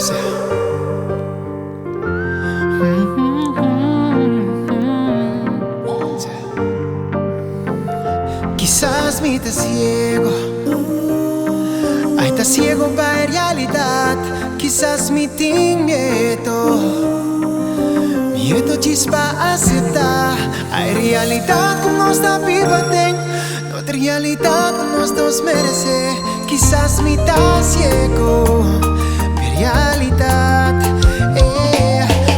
Sí. Sí. Quizás me te ciego, ay, está ciego para realidad. Quizás me tengo miedo chispa aceptar. Hay realidad como nós da viva tem, outra realidad nós dos merece. Quizás me tá ciego, pero realidad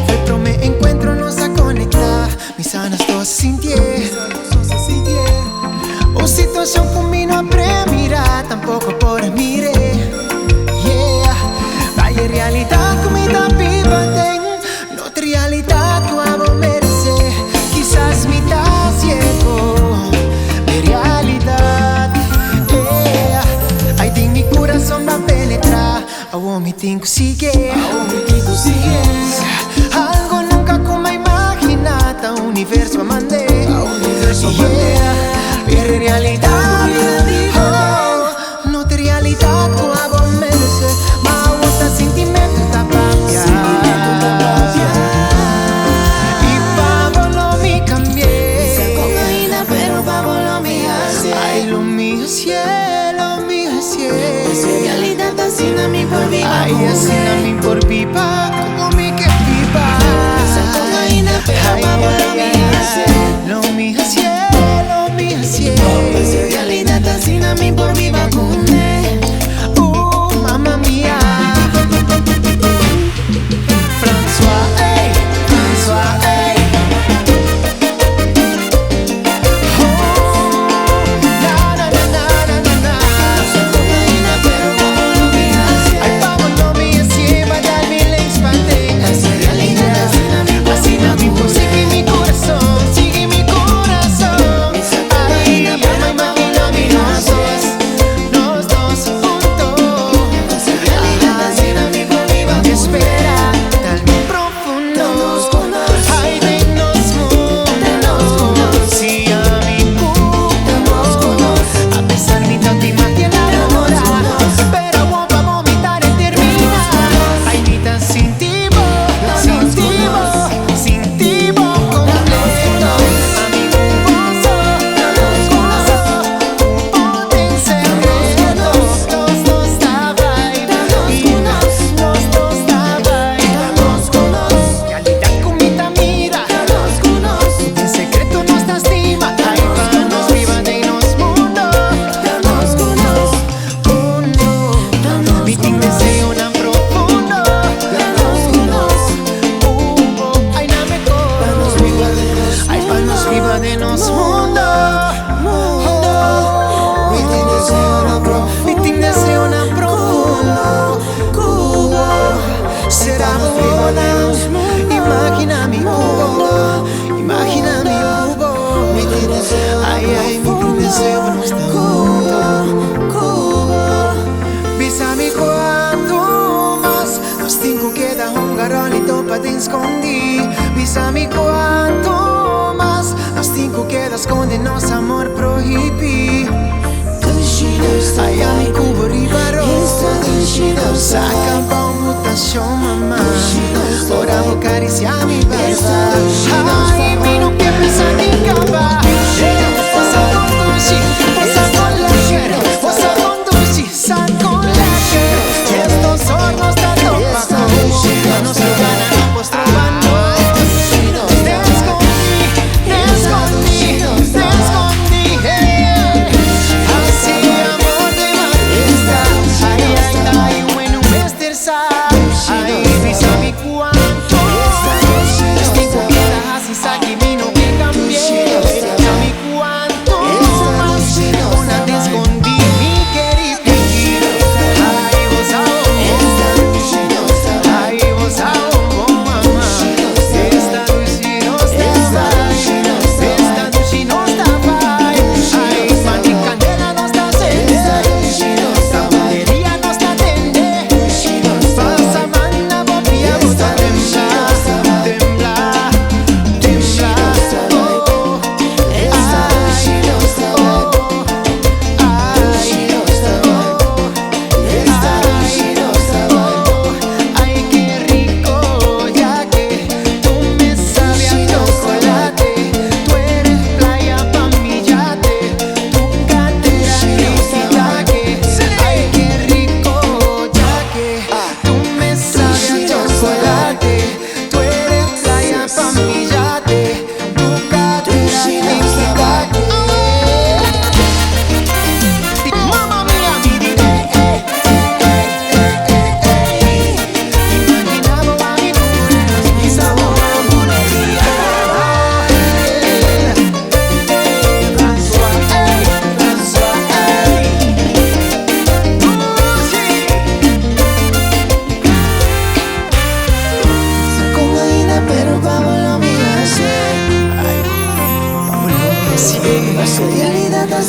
pero me encuentro nos a conectar. Mis sanas dos sintier, o situação combino a premirar, tampoco por mire. Hay realidad como me tá viva tem, outra realidad que eu merece. Quizás me tá ciego, pero realidad aí tem mi coração va penetrar. Aún me tenho que seguir, algo nunca como imaginado. O universo a mandar, pero realidad no te realidad que eu merece. Mas outra sentimento da paz e para não me cambiar. Con vaina pero pavo lo mío hace. Ay, lo mío cielo, mío cielo. Esa realidad así na mi por viva. Ay, así na mi por viva, como mi que viva. Con vaina pero pavo lo mío hace. Lo mío cielo, mío cielo. Esa realidad así na mi por viva con él. Mamma mia. François, ey, François, ey. Na na na na na na. Con vaina pero pavo lo mío hace. Ay, pavo lo mío sí, va a darme la expanding. Esa realidad así na mi por Así na mi por, sigue mi corazón, sigue mi corazón. Ay, ama, imagíname nos dos juntos. Esa realidad así na mi por viva con él. Espera, tan profundo. Danos con nos. Ay, denos Danos con nos. sí, amigo. Danos con nos. A pesar mi tautima te enamora, Danos con nos. pero vamos a vomitar y terminar. Ay, mi tan sin tibo completo. Amigo, en secreto. Los dos estaba ahí, los dos estaba ahí. Realidad con mi mira, en secreto nos lastima. Ay, para nos viva de nos mundo. Mi team deseo tan profundo. Ay, na mejor. Ay, para nos viva de nos mundo. Mi team deseo tan profundo. Será boda. Imagina mi cubo. Imagina mi cubo. Ay, ay, mi team deseo no está junto. Bésame quanto mais nós cinco queda um garolito pra te esconder. Bésame quanto mais nós cinco queda esconde nosso amor proibido. Ai, ai, cubo ribaro. Saca pão, mutação, mamã. Ora vou acariciar mi barba. Ai, me não quer pensar em acabar. Posso conduzir, posso conduzir, posso conduzir, saco leque. Estos hornos da topa. No nos gana, no pues trabando. Te escondí. Así amor de majestad.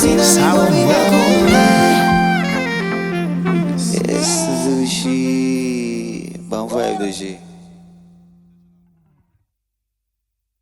ensina-me por viver com ele. Esse do G. Bom vibe do G.